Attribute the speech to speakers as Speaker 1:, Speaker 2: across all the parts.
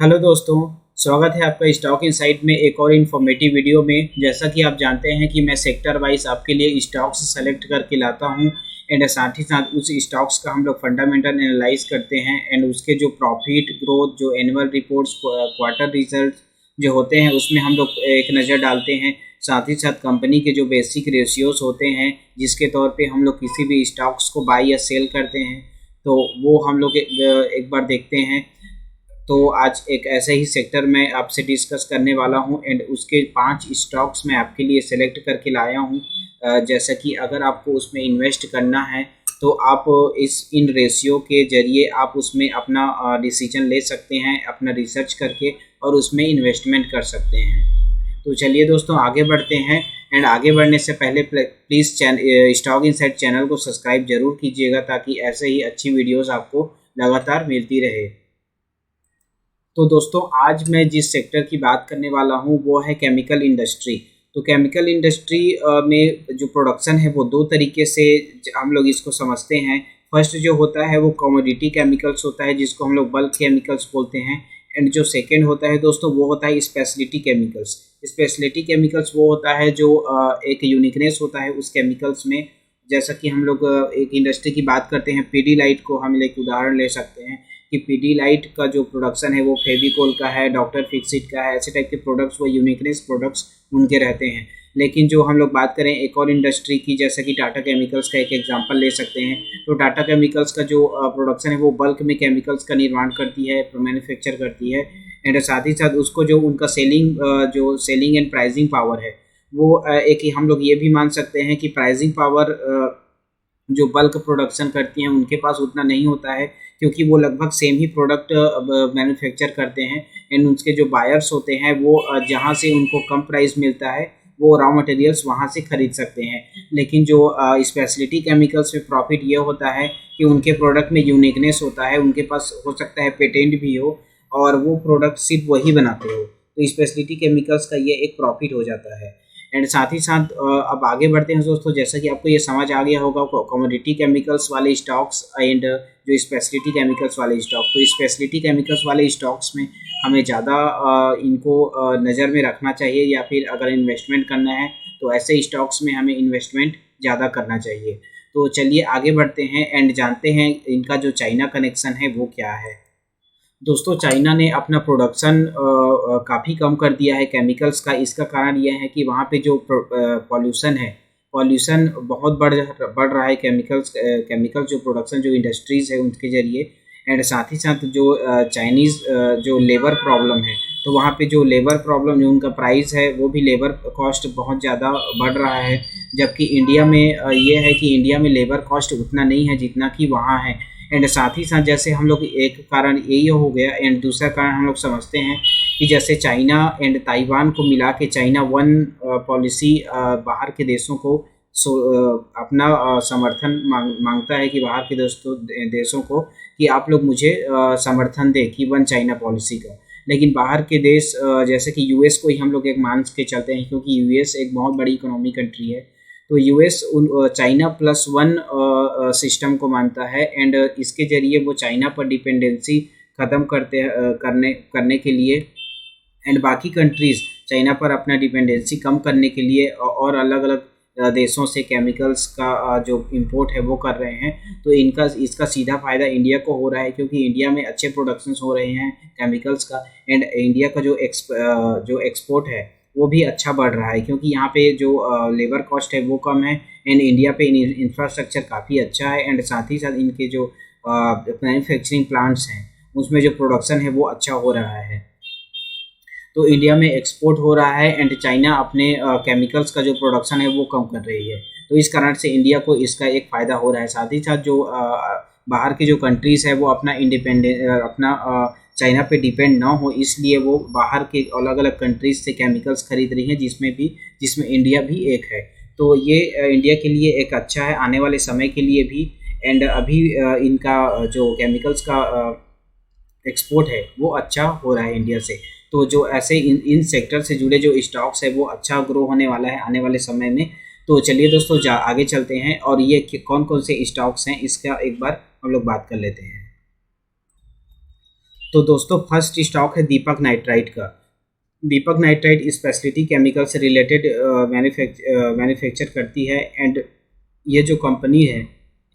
Speaker 1: Hello दोस्तों, स्वागत है आपका स्टॉक इनसाइट में एक और इन्फॉर्मेटिव वीडियो में। जैसा कि आप जानते हैं कि मैं सेक्टर वाइज आपके लिए स्टॉक्स सेलेक्ट करके लाता हूं एंड साथ ही साथ उस स्टॉक्स का हम लोग फंडामेंटल एनालाइज करते हैं एंड उसके जो प्रॉफिट ग्रोथ, जो एनुअल रिपोर्ट्स, क्वार्टर रिजल्ट जो होते हैं उसमें हम लोग एक नज़र डालते हैं। साथ ही साथ कंपनी के जो बेसिक रेशियोज होते हैं जिसके तौर पे हम लोग किसी भी स्टॉक्स को बाई या सेल करते हैं, तो वो हम लोग एक बार देखते हैं। तो आज एक ऐसे ही सेक्टर में आपसे डिस्कस करने वाला हूं एंड उसके 5 स्टॉक्स मैं आपके लिए सेलेक्ट करके लाया हूं। जैसा कि अगर आपको उसमें इन्वेस्ट करना है तो आप इन रेशियो के जरिए आप उसमें अपना डिसीजन ले सकते हैं, अपना रिसर्च करके, और उसमें इन्वेस्टमेंट कर सकते हैं। तो चलिए दोस्तों, आगे बढ़ते हैं। एंड आगे बढ़ने से पहले प्लीज़ स्टॉक इनसाइट चैनल को सब्सक्राइब जरूर कीजिएगा ताकि ऐसे ही अच्छी वीडियोज़ आपको लगातार मिलती रहे। तो दोस्तों, आज मैं जिस सेक्टर की बात करने वाला हूँ वो है केमिकल इंडस्ट्री। तो केमिकल इंडस्ट्री में जो प्रोडक्शन है वो दो तरीके से हम लोग इसको समझते हैं। फर्स्ट जो होता है वो कमोडिटी केमिकल्स होता है जिसको हम लोग बल्क केमिकल्स बोलते हैं। एंड जो सेकेंड होता है दोस्तों वो होता है स्पेशलिटी केमिकल्स। स्पेशलिटी केमिकल्स वो होता है जो एक यूनिकनेस होता है उस केमिकल्स में। जैसा कि हम लोग एक इंडस्ट्री की बात करते हैं, पीडीलाइट को हम एक उदाहरण ले सकते हैं कि पीडीलाइट का जो प्रोडक्शन है वो फेविकोल का है, डॉक्टर फिक्सिट का है, ऐसे टाइप के प्रोडक्ट्स, वो यूनिकनेस प्रोडक्ट्स उनके रहते हैं। लेकिन जो हम लोग बात करें एक और इंडस्ट्री की, जैसे कि टाटा केमिकल्स का एक एग्जांपल ले सकते हैं। तो टाटा केमिकल्स का जो प्रोडक्शन है वो बल्क में केमिकल्स का निर्माण करती है, मैन्युफैक्चर करती है। एंड साथ ही साथ उसको जो उनका सेलिंग एंड प्राइसिंग पावर है वो एक हम लोग ये भी मान सकते हैं कि प्राइसिंग पावर जो बल्क प्रोडक्शन करती हैं उनके पास उतना नहीं होता है, क्योंकि वो लगभग सेम ही प्रोडक्ट मैन्युफैक्चर करते हैं। एंड उसके जो बायर्स होते हैं वो जहाँ से उनको कम प्राइस मिलता है वो रॉ मटेरियल्स वहाँ से खरीद सकते हैं। लेकिन जो स्पेशलिटी केमिकल्स में प्रॉफिट ये होता है कि उनके प्रोडक्ट में यूनिकनेस होता है, उनके पास हो सकता है पेटेंट भी हो और वो प्रोडक्ट सिर्फ वही बनाते हो। तो स्पेशलिटी केमिकल्स का ये एक प्रॉफिट हो जाता है। एंड साथ ही साथ अब आगे बढ़ते हैं दोस्तों। जैसा कि आपको ये समझ आ गया होगा कमोडिटी केमिकल्स वाले स्टॉक्स एंड जो स्पेशलिटी केमिकल्स वाले स्टॉक, तो स्पेशलिटी केमिकल्स वाले स्टॉक्स में हमें ज़्यादा इनको नज़र में रखना चाहिए, या फिर अगर इन्वेस्टमेंट करना है तो ऐसे स्टॉक्स में हमें इन्वेस्टमेंट ज़्यादा करना चाहिए। तो चलिए आगे बढ़ते हैं एंड जानते हैं इनका जो चाइना कनेक्शन है वो क्या है। दोस्तों, चाइना ने अपना प्रोडक्शन काफ़ी कम कर दिया है केमिकल्स का। इसका कारण यह है कि वहाँ पे जो पॉल्यूशन है, पॉल्यूशन बहुत बढ़ रहा है केमिकल जो प्रोडक्शन जो इंडस्ट्रीज़ है उनके ज़रिए। एंड साथ ही साथ जो चाइनीज़ जो लेबर प्रॉब्लम है, तो वहाँ पे जो लेबर प्रॉब्लम जो उनका प्राइस है वो भी लेबर कॉस्ट बहुत ज़्यादा बढ़ रहा है। जबकि इंडिया में ये है कि इंडिया में लेबर कॉस्ट उतना नहीं है जितना कि वहाँ है। एंड साथ ही साथ जैसे हम लोग एक कारण यही हो गया, एंड दूसरा कारण हम लोग समझते हैं कि जैसे चाइना एंड ताइवान को मिला के चाइना वन पॉलिसी बाहर के देशों को अपना समर्थन मांगता है कि बाहर के देशों को कि आप लोग मुझे समर्थन दें कि वन चाइना पॉलिसी का। लेकिन बाहर के देश जैसे कि यूएस को ही हम लोग एक मान के चलते हैं, क्योंकि यूएस एक बहुत बड़ी इकोनॉमी कंट्री है। तो US China plus one system को मानता है एंड इसके ज़रिए वो चाइना पर डिपेंडेंसी ख़त्म करने के लिए एंड बाकी कंट्रीज़ चाइना पर अपना डिपेंडेंसी कम करने के लिए और अलग अलग देशों से केमिकल्स का जो इंपोर्ट है वो कर रहे हैं। तो इसका सीधा फ़ायदा इंडिया को हो रहा है, क्योंकि इंडिया में अच्छे प्रोडक्शंस हो रहे हैं केमिकल्स का। एंड इंडिया का जो एक्सपोर्ट है वो भी अच्छा बढ़ रहा है, क्योंकि यहाँ पे जो लेबर कॉस्ट है वो कम है एंड इंडिया पे इंफ्रास्ट्रक्चर काफ़ी अच्छा है। एंड साथ ही साथ इनके जो मैन्युफैक्चरिंग प्लांट्स हैं उसमें जो प्रोडक्शन है वो अच्छा हो रहा है। तो इंडिया में एक्सपोर्ट हो रहा है एंड चाइना अपने केमिकल्स का जो प्रोडक्शन है वो कम कर रही है। तो इस कारण से इंडिया को इसका एक फ़ायदा हो रहा है। साथ ही साथ जो बाहर की जो कंट्रीज़ है वो अपना चाइना पे डिपेंड ना हो, इसलिए वो बाहर के अलग अलग कंट्रीज से केमिकल्स खरीद रही हैं, जिसमें इंडिया भी एक है। तो ये इंडिया के लिए एक अच्छा है आने वाले समय के लिए भी। एंड अभी इनका जो केमिकल्स का एक्सपोर्ट है वो अच्छा हो रहा है इंडिया से। तो जो ऐसे इन सेक्टर से जुड़े जो स्टॉक्स है वो अच्छा ग्रो होने वाला है आने वाले समय में। तो चलिए दोस्तों आगे चलते हैं और ये कौन कौन से स्टॉक्स हैं इसका एक बार हम लोग बात कर लेते हैं। तो दोस्तों फर्स्ट स्टॉक है दीपक नाइट्राइट का। दीपक नाइट्राइट स्पेशलिटी केमिकल से रिलेटेड मैन्युफैक्चर करती है एंड ये जो कंपनी है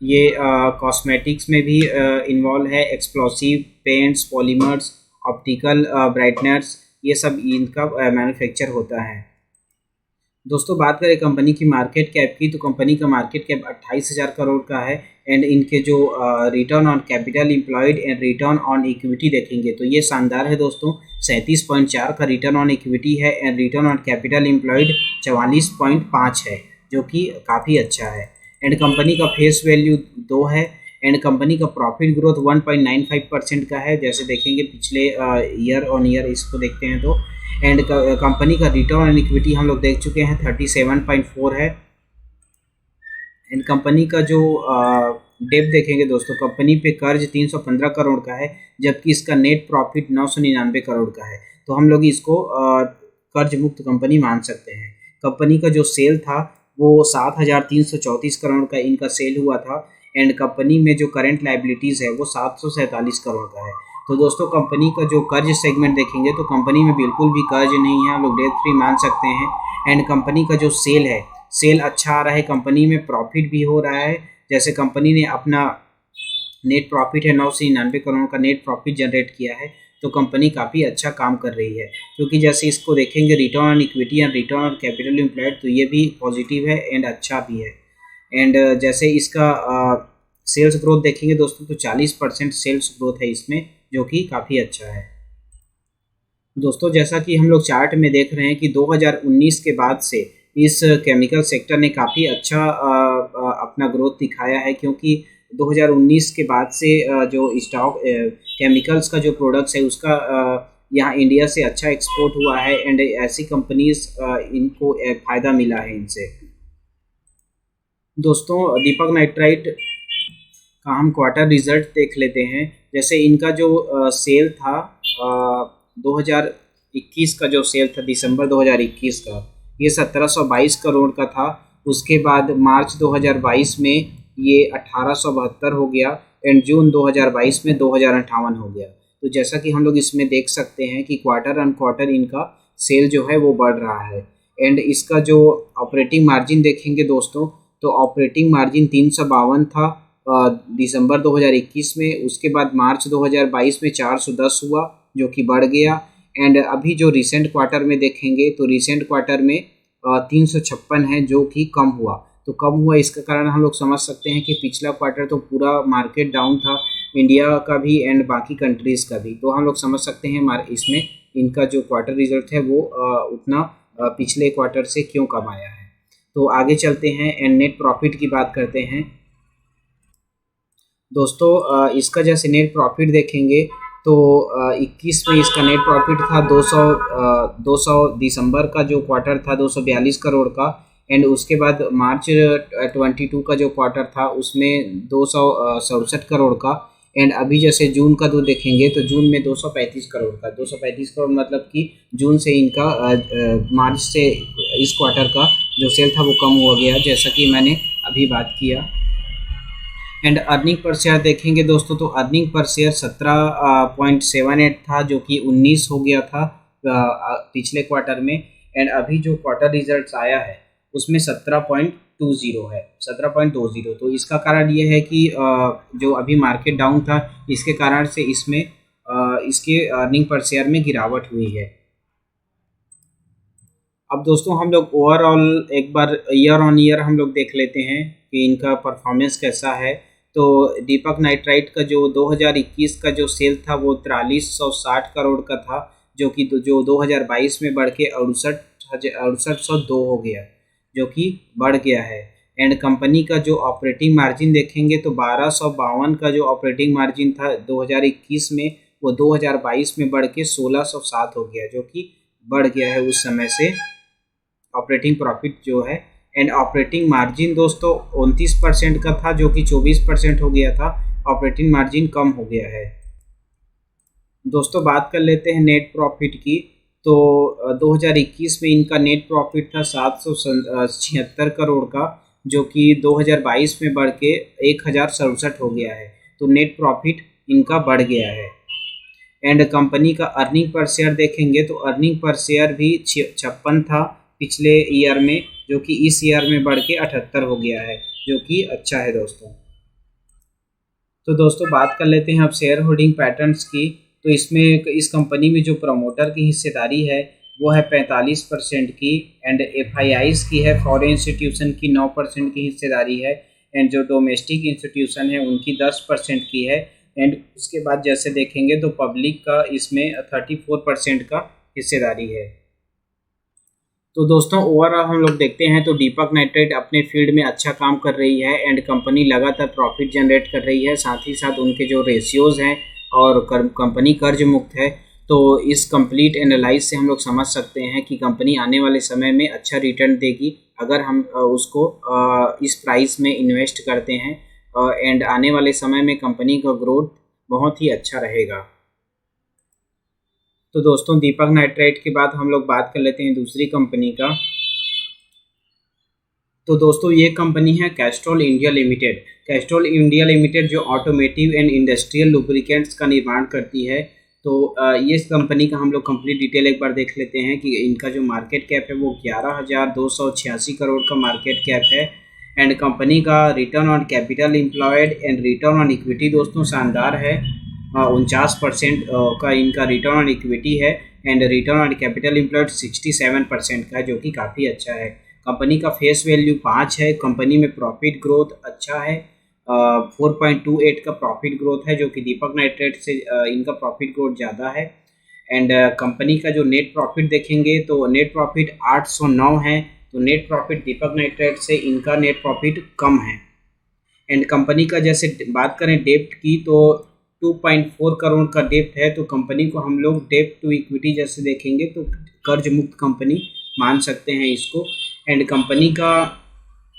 Speaker 1: ये कॉस्मेटिक्स में भी इन्वॉल्व है, एक्सप्लोसिव पेंट्स, पॉलीमर्स, ऑप्टिकल ब्राइटनर्स, ये सब इनका मैन्युफैक्चर होता है। दोस्तों बात करें कंपनी की मार्केट कैप की, तो कंपनी का मार्केट कैप 28,000 करोड़ का है एंड इनके जो return on capital employed and return on equity देखेंगे तो ये शानदार है दोस्तों। 37.4 का रिटर्न ऑन इक्विटी है and return on capital employed 44.5 है, जो कि काफ़ी अच्छा है। एंड कंपनी का फेस वैल्यू 2 है एंड कंपनी का प्रॉफिट ग्रोथ 1.95% का है। जैसे देखेंगे पिछले ईयर ऑन ईयर इसको देखते हैं तो एंड कंपनी का रिटर्न ऑन इक्विटी हम लोग देख चुके हैं 37.4 है। एंड कंपनी का जो डेब्ट देखेंगे दोस्तों, कंपनी पे कर्ज 315 करोड़ का है जबकि इसका नेट प्रॉफिट 999 करोड़ का है, तो हम लोग इसको कर्ज मुक्त कंपनी मान सकते हैं। कंपनी का जो सेल था वो 7,334 करोड़ का इनका सेल हुआ था एंड कंपनी में जो करंट लाइबिलिटीज़ है वो 747 करोड़ का है। तो दोस्तों कंपनी का जो कर्ज सेगमेंट देखेंगे तो कंपनी में बिल्कुल भी कर्ज नहीं है, हम लोग डेट फ्री मान सकते हैं। एंड कंपनी का जो सेल है, सेल अच्छा आ रहा है, कंपनी में प्रॉफिट भी हो रहा है। जैसे कंपनी ने अपना नेट प्रॉफिट है 999 करोड़ का नेट प्रॉफिट जनरेट किया है, तो कंपनी काफ़ी अच्छा काम कर रही है। क्योंकि जैसे इसको देखेंगे return on equity and return on capital employed तो ये भी पॉजिटिव है एंड अच्छा भी है। एंड जैसे इसका सेल्स ग्रोथ देखेंगे दोस्तों तो 40% सेल्स ग्रोथ है इसमें, जो कि काफ़ी अच्छा है। दोस्तों जैसा कि हम लोग चार्ट में देख रहे हैं कि 2019 के बाद से इस केमिकल सेक्टर ने काफ़ी अच्छा अपना ग्रोथ दिखाया है, क्योंकि 2019 के बाद से जो स्टॉक केमिकल्स का जो प्रोडक्ट्स है उसका यहाँ इंडिया से अच्छा एक्सपोर्ट हुआ है एंड ऐसी कंपनीज इनको फ़ायदा मिला है इनसे। दोस्तों दीपक नाइट्राइट का हम क्वार्टर रिजल्ट देख लेते हैं। जैसे इनका जो सेल था 2021 का जो सेल था दिसंबर 2021 का, ये 1722 करोड़ का था। उसके बाद मार्च 2022 में ये 1872 हो गया एंड जून 2022 में 2058 हो गया। तो जैसा कि हम लोग इसमें देख सकते हैं कि क्वार्टर ऑन क्वार्टर इनका सेल जो है वो बढ़ रहा है। एंड इसका जो ऑपरेटिंग मार्जिन देखेंगे दोस्तों, तो ऑपरेटिंग मार्जिन 352 था दिसंबर 2021 में। उसके बाद मार्च 2022 में 410 हुआ, जो कि बढ़ गया। एंड अभी जो रिसेंट क्वार्टर में देखेंगे तो रिसेंट क्वार्टर में 356 है, जो कि कम हुआ। तो कम हुआ इसका कारण हम लोग समझ सकते हैं कि पिछला क्वार्टर तो पूरा मार्केट डाउन था, इंडिया का भी एंड बाकी कंट्रीज़ का भी। तो हम लोग समझ सकते हैं इसमें इनका जो क्वार्टर रिजल्ट है वो उतना पिछले क्वार्टर से क्यों कम आया है। तो आगे चलते हैं एंड नेट प्रॉफिट की बात करते हैं। दोस्तों इसका जैसे नेट प्रॉफिट देखेंगे तो 21 में इसका नेट प्रॉफिट था 200 दिसंबर का जो क्वार्टर था 242 करोड़ का। एंड उसके बाद मार्च 22 का जो क्वार्टर था उसमें 267 करोड़ का। एंड अभी जैसे जून का तो देखेंगे तो जून में 235 करोड़ का। 235 करोड़ मतलब कि जून से इनका मार्च से इस क्वार्टर का जो सेल था वो कम हो गया, जैसा कि मैंने अभी बात किया। एंड अर्निंग पर शेयर देखेंगे दोस्तों, तो अर्निंग पर शेयर 17.78 था, जो कि 19 हो गया था पिछले क्वार्टर में। एंड अभी जो क्वार्टर रिजल्ट्स आया है उसमें 17.20 है, 17.20। तो इसका कारण ये है कि जो अभी मार्केट डाउन था इसके कारण से इसमें इसके अर्निंग पर शेयर में गिरावट हुई है। अब दोस्तों हम लोग ओवरऑल एक बार ईयर ऑन ईयर हम लोग देख लेते हैं कि इनका परफॉर्मेंस कैसा है। तो दीपक नाइट्राइट का जो 2021 का जो सेल था वो 4360 करोड़ का था, जो कि जो 2022 में बढ़ के 6802 हो गया, जो कि बढ़ गया है। एंड कंपनी का जो ऑपरेटिंग मार्जिन देखेंगे तो 1252 का जो ऑपरेटिंग मार्जिन था 2021 में वो 2022 में बढ़ के 1607 हो गया, जो कि बढ़ गया है उस समय से ऑपरेटिंग प्रॉफिट जो है। एंड ऑपरेटिंग मार्जिन दोस्तों 29% का था, जो कि 24% हो गया था। ऑपरेटिंग मार्जिन कम हो गया है। दोस्तों बात कर लेते हैं नेट प्रॉफिट की। तो 2021 में इनका नेट प्रॉफिट था 776 करोड़ का, जो कि 2022 में बढ़ के 1067 हो गया है। तो नेट प्रॉफिट इनका बढ़ गया है। एंड कंपनी का अर्निंग पर शेयर देखेंगे तो अर्निंग पर शेयर भी 56 था पिछले ईयर में, जो कि इस ईयर में बढ़ के 78 हो गया है, जो कि अच्छा है दोस्तों। तो दोस्तों बात कर लेते हैं अब शेयर होल्डिंग पैटर्न्स की। तो इसमें इस कंपनी में जो प्रमोटर की हिस्सेदारी है वो है 45% की, एंड FIIs की है, फॉरेन इंस्टीट्यूशन की 9% की हिस्सेदारी है, एंड जो डोमेस्टिक इंस्टीट्यूशन है उनकी 10% की है, एंड उसके बाद जैसे देखेंगे तो पब्लिक का इसमें 34% का हिस्सेदारी है। तो दोस्तों ओवरऑल हम लोग देखते हैं तो दीपक नाइट्राइट अपने फील्ड में अच्छा काम कर रही है, एंड कंपनी लगातार प्रॉफिट जनरेट कर रही है, साथ ही साथ उनके जो रेशियोज़ हैं और कंपनी कर्ज मुक्त है। तो इस कंप्लीट एनालाइज से हम लोग समझ सकते हैं कि कंपनी आने वाले समय में अच्छा रिटर्न देगी अगर हम उसको इस प्राइस में इन्वेस्ट करते हैं, एंड आने वाले समय में कंपनी का ग्रोथ बहुत ही अच्छा रहेगा। तो दोस्तों दीपक नाइट्राइट के बाद हम लोग बात कर लेते हैं दूसरी कंपनी का। तो दोस्तों ये कंपनी है Castrol India limited. Castrol India limited जो ऑटोमेटिव एंड इंडस्ट्रियल लुब्रिकेंट्स का निर्माण करती है। तो ये कंपनी का हम लोग कंप्लीट डिटेल एक बार देख लेते हैं कि इनका जो मार्केट कैप है वो 11,286 करोड़ का मार्केट कैप है, एंड कंपनी का return on capital employed and return on equity दोस्तों शानदार है। 49% का इनका रिटर्न ऑन इक्विटी है, and return on capital employed 67% का है, जो कि काफ़ी अच्छा है। कंपनी का फेस वैल्यू 5 है। कंपनी में प्रॉफिट ग्रोथ अच्छा है, 4.28 का प्रॉफिट ग्रोथ है, जो कि दीपक नाइट्राइट से इनका प्रॉफिट ग्रोथ ज़्यादा है। एंड कंपनी का जो नेट प्रॉफिट देखेंगे तो नेट प्रॉफिट 809 है, तो नेट प्रॉफिट दीपक नाइट्राइट से इनका नेट प्रॉफिट कम है। एंड कंपनी का जैसे बात करें डेप्ट की तो 2.4 करोड़ का डेप्ट है, तो कंपनी को हम लोग डेप्ट टू इक्विटी जैसे देखेंगे तो कर्ज मुक्त कंपनी मान सकते हैं इसको। एंड कंपनी का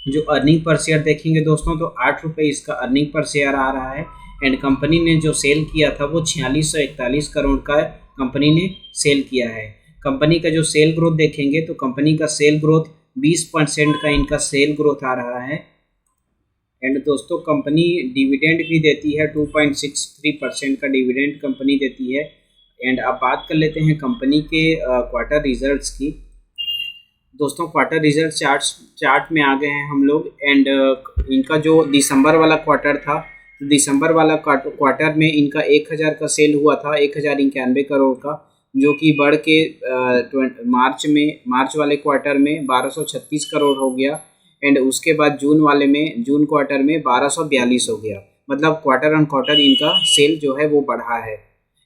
Speaker 1: जो अर्निंग पर शेयर देखेंगे दोस्तों तो 8 रुपये इसका अर्निंग पर शेयर आ रहा है, एंड कंपनी ने जो सेल किया था वो 4641 करोड़ का कंपनी ने सेल किया है। कंपनी का जो सेल ग्रोथ देखेंगे तो कंपनी का सेल ग्रोथ 20% का इनका सेल ग्रोथ आ रहा है, एंड दोस्तों कंपनी डिविडेंड भी देती है, 2.63% का डिविडेंड कंपनी देती है। एंड अब बात कर लेते हैं कंपनी के क्वार्टर रिजल्ट्स की। दोस्तों क्वार्टर रिजल्ट चार्ट में आ गए हैं हम लोग, एंड इनका जो दिसंबर वाला क्वार्टर था, तो दिसंबर वाला क्वार्टर में इनका 1000 का सेल हुआ था, 1091 करोड़ का, जो कि बढ़ के मार्च वाले क्वार्टर में 1236 करोड़ हो गया, एंड उसके बाद जून क्वार्टर में 1242 हो गया। मतलब क्वार्टर ऑन क्वार्टर इनका सेल जो है वो बढ़ा है।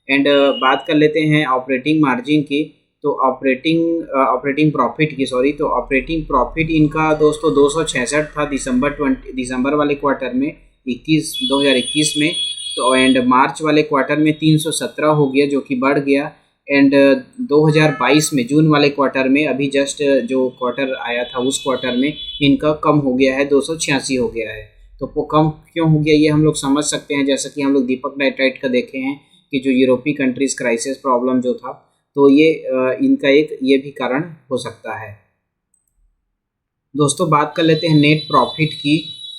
Speaker 1: एंड बात कर लेते हैं ऑपरेटिंग मार्जिन की, तो ऑपरेटिंग प्रॉफिट की, तो ऑपरेटिंग प्रॉफिट इनका दोस्तों 266 था दिसंबर वाले क्वार्टर में 2021 में, तो एंड मार्च वाले क्वार्टर में 317 हो गया, जो कि बढ़ गया। एंड 2022 में जून वाले क्वार्टर में अभी जस्ट जो क्वार्टर आया था उस क्वार्टर में इनका कम हो गया है, 286 हो गया है। तो वो कम क्यों हो गया ये हम लोग समझ सकते हैं, जैसा कि हम लोग दीपक नाइट्राइट का देखे हैं कि जो यूरोपीय कंट्रीज क्राइसिस प्रॉब्लम जो था, तो ये इनका ये भी कारण हो सकता है। दोस्तों बात कर लेते हैं नेट प्रॉफिट की।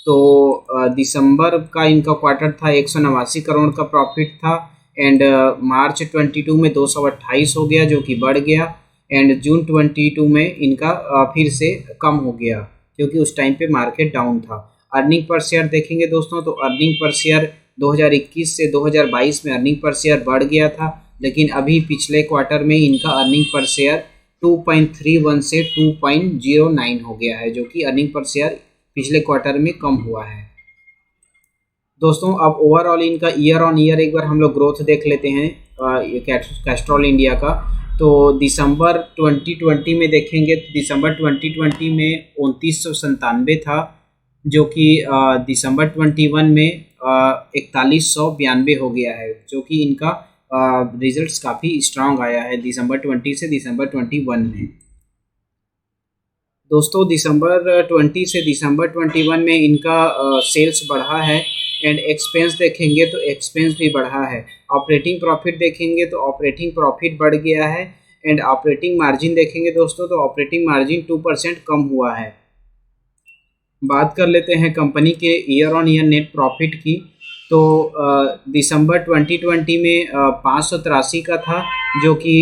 Speaker 1: तो दिसंबर का इनका क्वार्टर था 189 करोड़ का प्रॉफिट था, एंड मार्च 22 में 228 हो गया, जो कि बढ़ गया। एंड जून 22 में इनका फिर से कम हो गया, क्योंकि उस टाइम पे मार्केट डाउन था। अर्निंग पर शेयर देखेंगे दोस्तों तो अर्निंग पर शेयर 2021 से 2022 में अर्निंग पर शेयर बढ़ गया था, लेकिन अभी पिछले क्वार्टर में इनका अर्निंग पर शेयर 2.31 से 2.09 हो गया है, जो कि अर्निंग पर शेयर पिछले क्वार्टर में कम हुआ है। दोस्तों अब ओवरऑल इनका ईयर ऑन ईयर एक बार हम लोग ग्रोथ देख लेते हैं कैस्ट्रॉल इंडिया का। तो दिसंबर 2020 में देखेंगे तो दिसंबर 2020 में 2997 था, जो कि दिसंबर 21 में 4192 हो गया है, जो कि इनका रिजल्ट्स काफ़ी स्ट्रांग आया है दिसंबर 20 से दिसंबर 21 में। दोस्तों दिसंबर 20 से दिसंबर 21 में इनका सेल्स बढ़ा है, एंड एक्सपेंस देखेंगे तो एक्सपेंस भी बढ़ा है। ऑपरेटिंग प्रॉफिट देखेंगे तो ऑपरेटिंग प्रॉफिट बढ़ गया है, एंड ऑपरेटिंग मार्जिन देखेंगे दोस्तों तो ऑपरेटिंग मार्जिन 2% कम हुआ है। बात कर लेते हैं कंपनी के year on year net profit की। तो दिसंबर 2020 में 583 का था, जो कि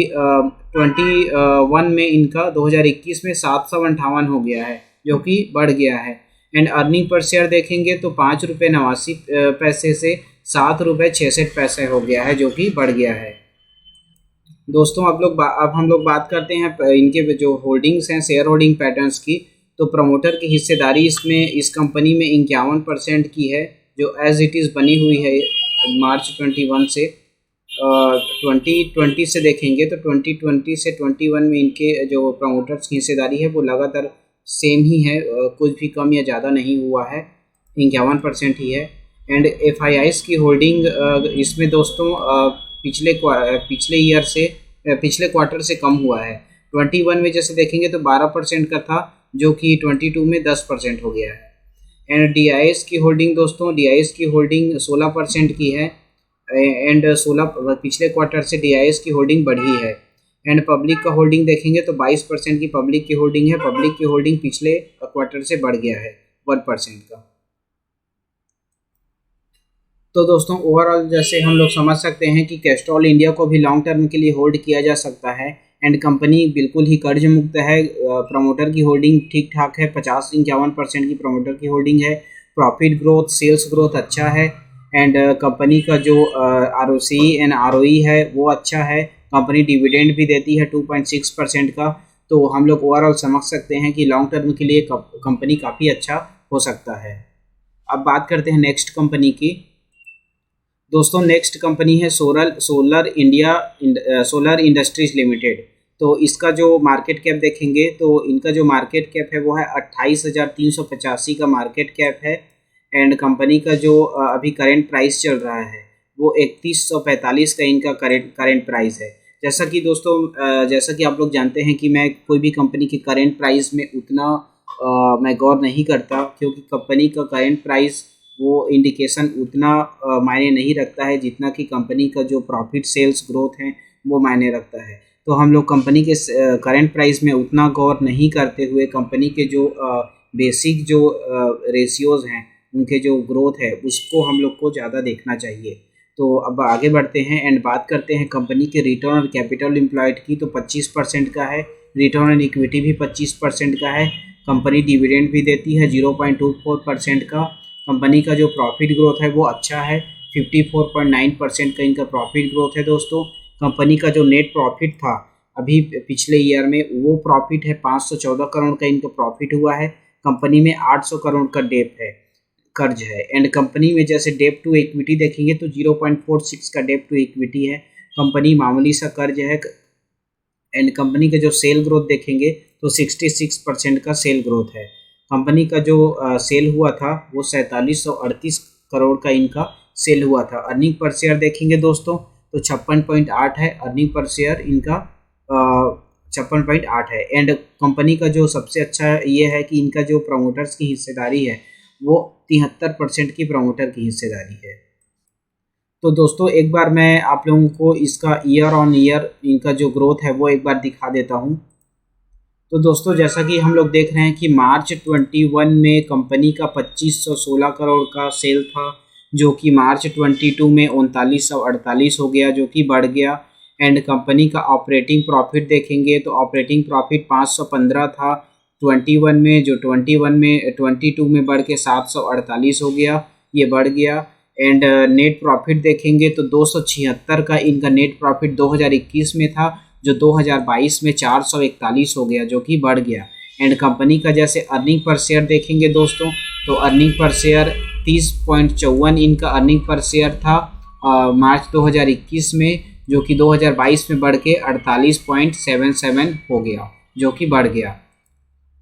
Speaker 1: 21 में इनका 2021 में 758 हो गया है, जो कि बढ़ गया है। एंड अर्निंग पर शेयर देखेंगे तो 5 रुपये 89 पैसे से 7 रुपये 66 पैसे हो गया है, जो कि बढ़ गया है। दोस्तों अब हम लोग बात करते हैं इनके जो होल्डिंग्स हैं, शेयर होल्डिंग पैटर्न्स की। तो प्रमोटर की हिस्सेदारी इसमें इस कंपनी में 51% की है, जो एज इट इज़ बनी हुई है मार्च 21 से। 2020 से देखेंगे तो 2020 से 21 में इनके जो प्रमोटर्स की हिस्सेदारी है वो लगातार सेम ही है, कुछ भी कम या ज़्यादा नहीं हुआ है, 51% ही है। एंड FIIs की होल्डिंग इसमें दोस्तों पिछले ईयर से पिछले क्वार्टर से कम हुआ है। 21 में जैसे देखेंगे तो 12% का था, जो कि 22 में 10% हो गया है। एंड DIS की होल्डिंग दोस्तों, DIS की होल्डिंग 16% की है। एंड 16 पिछले क्वार्टर से DIS की होल्डिंग बढ़ी है। एंड पब्लिक का होल्डिंग देखेंगे तो 22% की पब्लिक की होल्डिंग है। पब्लिक की होल्डिंग पिछले क्वार्टर से बढ़ गया है 1% का। तो दोस्तों ओवरऑल जैसे हम लोग समझ सकते हैं कि कैस्ट्रॉल इंडिया को भी लॉन्ग टर्म के लिए होल्ड किया जा सकता है। एंड कंपनी बिल्कुल ही कर्ज मुक्त है। प्रमोटर की होल्डिंग ठीक ठाक है, 50-51% की प्रमोटर की होल्डिंग है। प्रॉफिट ग्रोथ, सेल्स ग्रोथ अच्छा है। एंड कंपनी का जो ROCE एंड ROE है वो अच्छा है। कंपनी डिविडेंड भी देती है 2.6% का। तो हम लोग ओवरऑल समझ सकते हैं कि लॉन्ग टर्म के लिए कंपनी काफ़ी अच्छा हो सकता है। अब बात करते हैं नेक्स्ट कंपनी की। दोस्तों नेक्स्ट कंपनी है सोलर इंडस्ट्रीज लिमिटेड। तो इसका जो मार्केट कैप देखेंगे तो इनका जो मार्केट कैप है वो है 28,385 का मार्केट कैप है। एंड कंपनी का जो अभी करेंट प्राइस चल रहा है वो 3145 का इनका करेंट प्राइस है। जैसा कि दोस्तों जैसा कि आप लोग जानते हैं कि मैं कोई भी कंपनी के करेंट प्राइस में उतना मैं गौर नहीं करता, क्योंकि कंपनी का करेंट प्राइस वो इंडिकेशन उतना मायने नहीं रखता है जितना कि कंपनी का जो प्रॉफिट सेल्स ग्रोथ है वो मायने रखता है। तो हम लोग कंपनी के करंट प्राइस में उतना गौर नहीं करते हुए कंपनी के जो बेसिक जो रेशियोज़ हैं, उनके जो ग्रोथ है उसको हम लोग को ज़्यादा देखना चाहिए। तो अब आगे बढ़ते हैं एंड बात करते हैं कंपनी के रिटर्न ऑन कैपिटल एम्प्लॉयड की। तो 25% का है। रिटर्न ऑन इक्विटी भी 25% का है। कंपनी डिविडेंड भी देती है 0.24% का। कंपनी का जो प्रॉफिट ग्रोथ है वो अच्छा है, 54.9% का इनका प्रॉफिट ग्रोथ है दोस्तों। कंपनी का जो नेट प्रॉफिट था अभी पिछले ईयर में वो प्रॉफिट है 514 करोड़ का इनका प्रॉफिट हुआ है। कंपनी में 800 करोड़ का डेप है, कर्ज है। एंड कंपनी में जैसे डेप टू इक्विटी देखेंगे तो 0.46 का डेप टू इक्विटी है। कंपनी मामूली सा कर्ज है। एंड कंपनी का जो सेल ग्रोथ देखेंगे तो 66% का सेल ग्रोथ है। कंपनी का जो सेल हुआ था वो 4738 करोड़ का इनका सेल हुआ था। अर्निंग पर शेयर देखेंगे दोस्तों तो 56.8 है अर्निंग पर शेयर इनका, 56.8 है। एंड कंपनी का जो सबसे अच्छा ये है कि इनका जो प्रमोटर्स की हिस्सेदारी है वो 73% की प्रमोटर की हिस्सेदारी है। तो दोस्तों एक बार मैं आप लोगों को इसका ईयर ऑन ईयर इनका जो ग्रोथ है वो एक बार दिखा देता हूँ। तो दोस्तों जैसा कि हम लोग देख रहे हैं कि मार्च 21 में कंपनी का 2516 करोड़ का सेल था, जो कि मार्च 22 में 3948 हो गया, जो कि बढ़ गया। एंड कंपनी का ऑपरेटिंग प्रॉफिट देखेंगे तो ऑपरेटिंग प्रॉफिट 515 था 21 में, जो 22 में बढ़ के 748 हो गया, ये बढ़ गया। एंड नेट प्रॉफिट देखेंगे तो 276 का इनका नेट प्रॉफिट 2021 में था, जो 2022 में 441 हो गया, जो कि बढ़ गया। एंड कंपनी का जैसे अर्निंग पर शेयर देखेंगे दोस्तों तो अर्निंग पर शेयर 30.54 इनका अर्निंग पर शेयर था मार्च 2021 में, जो कि 2022 में बढ़ के 48.77 हो गया, जो कि बढ़ गया।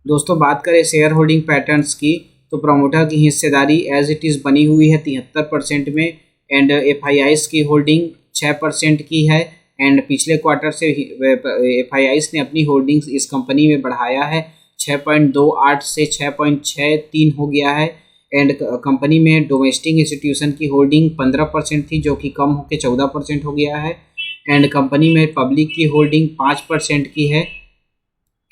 Speaker 1: दोस्तों बात करें शेयर होल्डिंग पैटर्न्स की तो प्रमोटर की हिस्सेदारी एज इट इज़ बनी हुई है 73% में। एंड FIIs की होल्डिंग 6% की है। एंड पिछले क्वार्टर से FIIs ने अपनी होल्डिंग्स इस कंपनी में बढ़ाया है, 6.28 से 6.63 हो गया है। एंड कंपनी में डोमेस्टिक इंस्टीट्यूशन की होल्डिंग 15% थी, जो कि कम होकर 14% हो गया है। एंड कंपनी में पब्लिक की होल्डिंग 5% की है,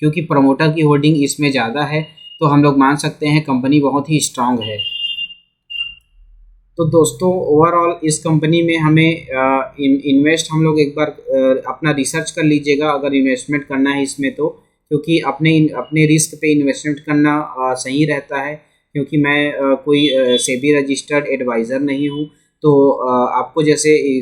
Speaker 1: क्योंकि प्रमोटर की होल्डिंग इसमें ज़्यादा है। तो हम लोग मान सकते हैं कंपनी बहुत ही स्ट्रांग है। तो दोस्तों ओवरऑल इस कंपनी में हमें इन्वेस्ट हम लोग एक बार अपना रिसर्च कर लीजिएगा अगर इन्वेस्टमेंट करना है इसमें तो, क्योंकि अपने अपने रिस्क पे इन्वेस्टमेंट करना सही रहता है, क्योंकि मैं कोई सेबी रजिस्टर्ड एडवाइज़र नहीं हूँ। तो आपको जैसे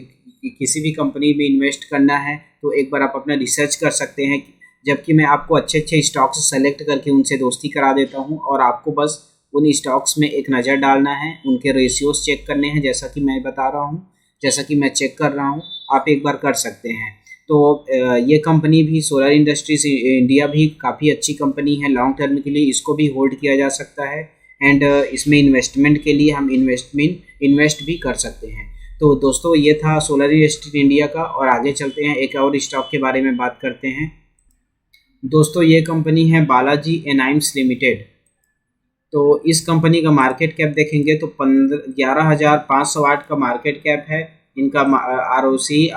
Speaker 1: किसी भी कंपनी में इन्वेस्ट करना है तो एक बार आप अपना रिसर्च कर सकते हैं, जबकि मैं आपको अच्छे अच्छे स्टॉक्स सेलेक्ट करके उनसे दोस्ती करा देता हूँ और आपको बस उन स्टॉक्स में एक नज़र डालना है, उनके रेशियोज चेक करने हैं, जैसा कि मैं बता रहा हूँ, जैसा कि मैं चेक कर रहा हूँ, आप एक बार कर सकते हैं। तो ये कंपनी भी सोलर इंडस्ट्रीज इंडिया भी काफ़ी अच्छी कंपनी है, लॉन्ग टर्म के लिए इसको भी होल्ड किया जा सकता है एंड इसमें इन्वेस्टमेंट के लिए हम इन्वेस्ट भी कर सकते हैं। तो दोस्तों ये था सोलर इंडस्ट्रीज इंडिया का, और आगे चलते हैं एक और स्टॉक के बारे में बात करते हैं। दोस्तों ये कंपनी है बालाजी एनाइम्स लिमिटेड। तो इस कंपनी का मार्केट कैप देखेंगे तो 11,508 का मार्केट कैप है। इनका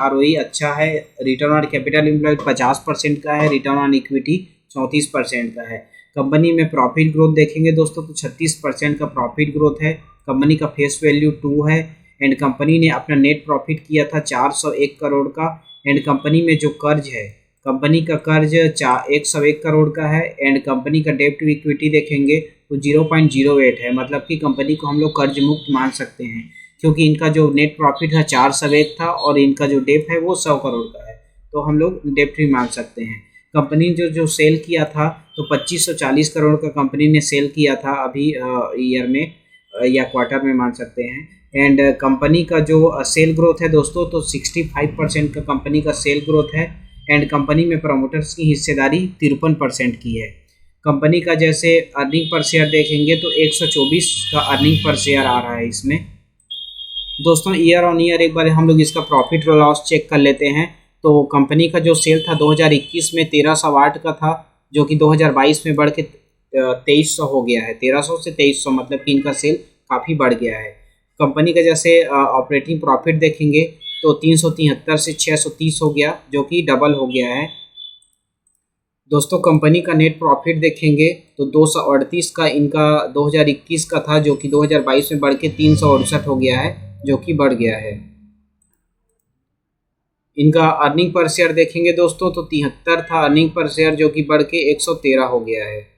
Speaker 1: ROE अच्छा है, रिटर्न ऑन कैपिटल एम्प्लॉयड 50% का है, रिटर्न ऑन इक्विटी 34% का है। कंपनी में प्रॉफिट ग्रोथ देखेंगे दोस्तों तो 36% का प्रॉफिट ग्रोथ है। कंपनी का फेस वैल्यू 2 है एंड कंपनी ने अपना नेट प्रॉफिट किया था 401 करोड़ का। एंड कंपनी में जो कर्ज है, कंपनी का कर्ज 101 करोड़ का है एंड कंपनी का डेब्ट टू इक्विटी देखेंगे तो 0.08 है, मतलब कि कंपनी को हम लोग कर्ज मुक्त मान सकते हैं, क्योंकि इनका जो नेट प्रॉफिट है 401 था और इनका जो डेब्ट है वो 100 करोड़ का है, तो हम लोग डेब्ट फ्री मान सकते हैं। कंपनी जो जो सेल किया था तो 2540 करोड़ का कंपनी ने सेल किया था अभी ईयर में या क्वार्टर में मान सकते हैं। एंड कंपनी का जो सेल ग्रोथ है दोस्तों तो 65% का कंपनी का सेल ग्रोथ है एंड कंपनी में प्रमोटर्स की हिस्सेदारी 53% की है। कंपनी का जैसे अर्निंग पर शेयर देखेंगे तो 124 का अर्निंग पर शेयर आ रहा है इसमें। दोस्तों ईयर ऑन ईयर एक बार हम लोग इसका प्रॉफिट और लॉस चेक कर लेते हैं। तो कंपनी का जो सेल था 2021 में 1308 का था, जो कि 2022 में बढ़ के 2300 हो गया है। 1300 से 2300 मतलब कि इनका सेल काफ़ी बढ़ गया है। कंपनी का जैसे ऑपरेटिंग प्रॉफिट देखेंगे तो 373 से 630 हो गया, जो कि डबल हो गया है। दोस्तों कंपनी का नेट प्रॉफिट देखेंगे तो 238 का इनका 2021 का था, जो कि 2022 में बढ़ के 368 हो गया है, जो कि बढ़ गया है। इनका अर्निंग पर शेयर देखेंगे दोस्तों तो 73 था अर्निंग पर शेयर, जो कि बढ़ के 113 हो गया है।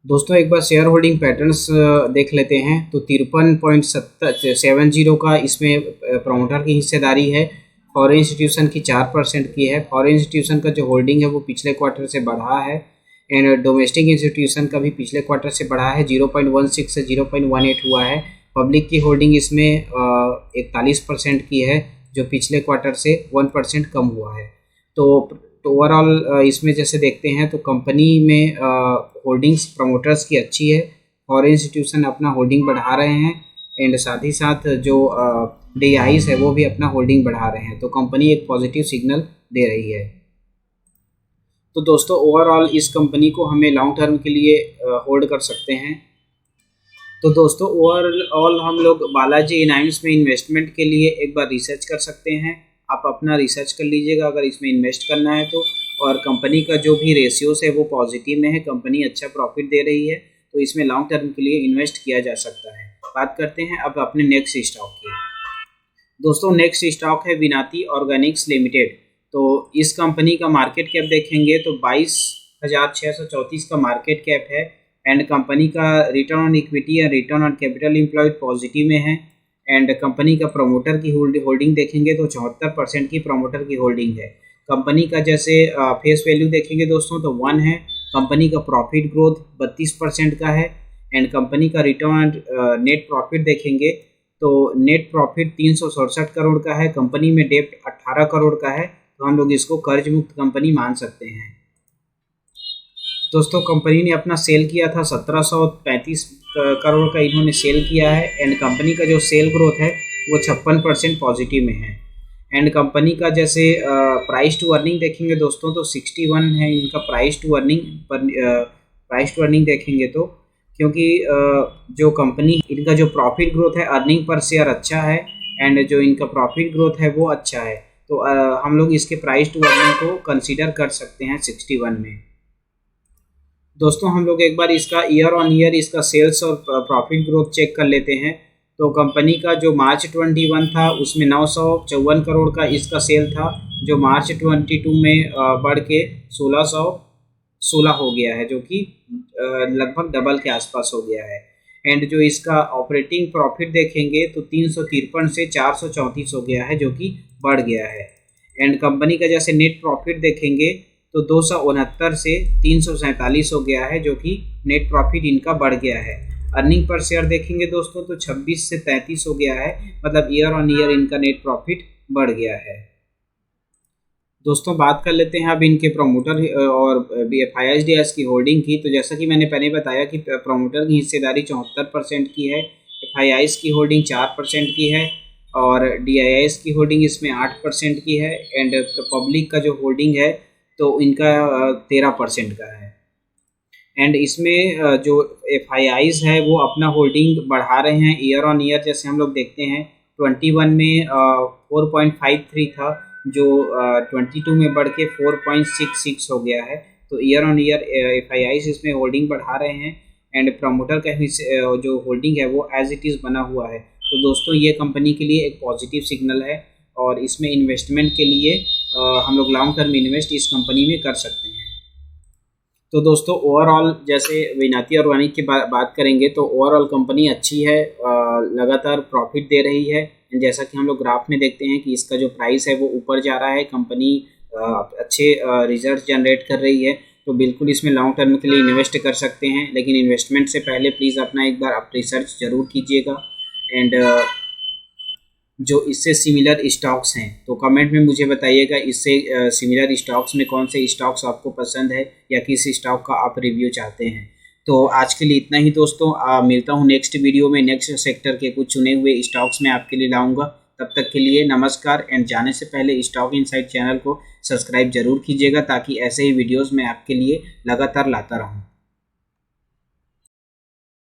Speaker 1: दोस्तों एक बार शेयर होल्डिंग पैटर्न्स देख लेते हैं तो 53.70 का इसमें प्रमोटर की हिस्सेदारी है। फॉरेन इंस्टीट्यूशन की 4% की है। फॉरेन इंस्टीट्यूशन का जो होल्डिंग है वो पिछले क्वार्टर से बढ़ा है एंड डोमेस्टिक इंस्टीट्यूशन का भी पिछले क्वार्टर से बढ़ा है, 0.16 से 0.18 हुआ है। पब्लिक की होल्डिंग इसमें 41% की है, जो पिछले क्वार्टर से 1% कम हुआ है। तो ओवरऑल इसमें जैसे देखते हैं तो कंपनी में होल्डिंग्स प्रमोटर्स की अच्छी है, फॉरेन इंस्टीट्यूशन अपना होल्डिंग बढ़ा रहे हैं एंड साथ ही साथ जो DIs है वो भी अपना होल्डिंग बढ़ा रहे हैं, तो कंपनी एक पॉजिटिव सिग्नल दे रही है। तो दोस्तों ओवरऑल इस कंपनी को हमें लॉन्ग टर्म के लिए होल्ड कर सकते हैं। तो दोस्तों ओवरऑल हम लोग बालाजी इनाइम्स में इन्वेस्टमेंट के लिए एक बार रिसर्च कर सकते हैं। आप अपना रिसर्च कर लीजिएगा अगर इसमें इन्वेस्ट करना है तो, और कंपनी का जो भी रेशियोस है वो पॉजिटिव में है, कंपनी अच्छा प्रॉफिट दे रही है, तो इसमें लॉन्ग टर्म के लिए इन्वेस्ट किया जा सकता है। बात करते हैं अब अपने नेक्स्ट स्टॉक की। दोस्तों नेक्स्ट स्टॉक है विनाती ऑर्गेनिक्स लिमिटेड। तो इस कंपनी का मार्केट कैप देखेंगे तो 22,634 का मार्केट कैप है एंड कंपनी का रिटर्न ऑन इक्विटी या return on capital employed positive में है एंड कंपनी का प्रमोटर की होल्डिंग देखेंगे तो 74% की प्रमोटर की होल्डिंग है। कंपनी का जैसे फेस वैल्यू देखेंगे दोस्तों तो 1 है। कंपनी का प्रॉफिट ग्रोथ 32% का है एंड कंपनी का रिटर्न ऑन नेट प्रॉफिट देखेंगे तो नेट प्रॉफिट 367 करोड़ का है। कंपनी में डेब्ट 18 करोड़ का है, तो हम लोग इसको कर्ज मुक्त कंपनी मान सकते हैं। दोस्तों कंपनी ने अपना सेल किया था 1735 करोड़ का इन्होंने सेल किया है एंड कंपनी का जो सेल ग्रोथ है वो 56% पॉजिटिव में है। एंड कंपनी का जैसे प्राइस टू अर्निंग देखेंगे दोस्तों तो 61 है इनका प्राइस टू अर्निंग देखेंगे तो, क्योंकि जो कंपनी इनका जो प्रॉफिट ग्रोथ है अर्निंग पर शेयर अच्छा है एंड जो इनका प्रॉफिट ग्रोथ है वो अच्छा है, तो हम लोग इसके प्राइस टू अर्निंग को कंसीडर कर सकते हैं 61 में। दोस्तों हम लोग एक बार इसका ईयर ऑन ईयर इसका सेल्स और प्रॉफिट ग्रोथ चेक कर लेते हैं। तो कंपनी का जो मार्च 21 था उसमें 954 करोड़ का इसका सेल था, जो मार्च 22 में बढ़ के 1616 हो गया है, जो कि लगभग डबल के आसपास हो गया है। एंड जो इसका ऑपरेटिंग प्रॉफिट देखेंगे तो 353 से 434 हो गया है, जो कि बढ़ गया है। एंड कंपनी का जैसे नेट प्रॉफिट देखेंगे तो 269 से 347 हो गया है, जो कि नेट प्रॉफिट इनका बढ़ गया है। अर्निंग पर शेयर देखेंगे दोस्तों तो 26 से 33 हो गया है, मतलब ईयर ऑन ईयर इनका नेट प्रॉफिट बढ़ गया है। दोस्तों बात कर लेते हैं अब इनके प्रमोटर और FISDS की होल्डिंग की। तो जैसा कि मैंने पहले बताया कि प्रमोटर की हिस्सेदारी 74% की है, FIIs की होल्डिंग 4% की है और DIIs की होल्डिंग इसमें 8% की है। एंड पब्लिक का जो होल्डिंग है तो इनका 13% का है। एंड इसमें जो FIIs है वो अपना होल्डिंग बढ़ा रहे हैं ईयर ऑन ईयर। जैसे हम लोग देखते हैं 21 में 4.53 था, जो 22 में बढ़ के 4.66 हो गया है। तो ईयर ऑन ईयर FIIs इसमें होल्डिंग बढ़ा रहे हैं एंड प्रमोटर का जो होल्डिंग है वो एज इट इज़ बना हुआ है। तो दोस्तों ये कंपनी के लिए एक पॉजिटिव सिग्नल है और इसमें इन्वेस्टमेंट के लिए हम लोग लॉन्ग टर्म इन्वेस्ट इस कंपनी में कर सकते हैं। तो दोस्तों ओवरऑल जैसे विनाती ऑर्गेनिक की बात करेंगे तो ओवरऑल कंपनी अच्छी है, लगातार प्रॉफिट दे रही है। जैसा कि हम लोग ग्राफ में देखते हैं कि इसका जो प्राइस है वो ऊपर जा रहा है, कंपनी अच्छे रिजल्ट जनरेट कर रही है। तो बिल्कुल इसमें लॉन्ग टर्म के लिए इन्वेस्ट कर सकते हैं, लेकिन इन्वेस्टमेंट से पहले प्लीज़ अपना एक बार आप रिसर्च ज़रूर कीजिएगा। एंड जो इससे सिमिलर स्टॉक्स हैं तो कमेंट में मुझे बताइएगा इससे सिमिलर स्टॉक्स में कौन से स्टॉक्स आपको पसंद है या किस स्टॉक का आप रिव्यू चाहते हैं। तो आज के लिए इतना ही दोस्तों, मिलता हूँ नेक्स्ट वीडियो में। नेक्स्ट सेक्टर के कुछ चुने हुए स्टॉक्स में आपके लिए लाऊंगा। तब तक के लिए नमस्कार। एंड जाने से पहले स्टॉक इनसाइट चैनल को सब्सक्राइब जरूर कीजिएगा ताकि ऐसे ही वीडियोज़ मैं आपके लिए लगातार लाता रहूँ।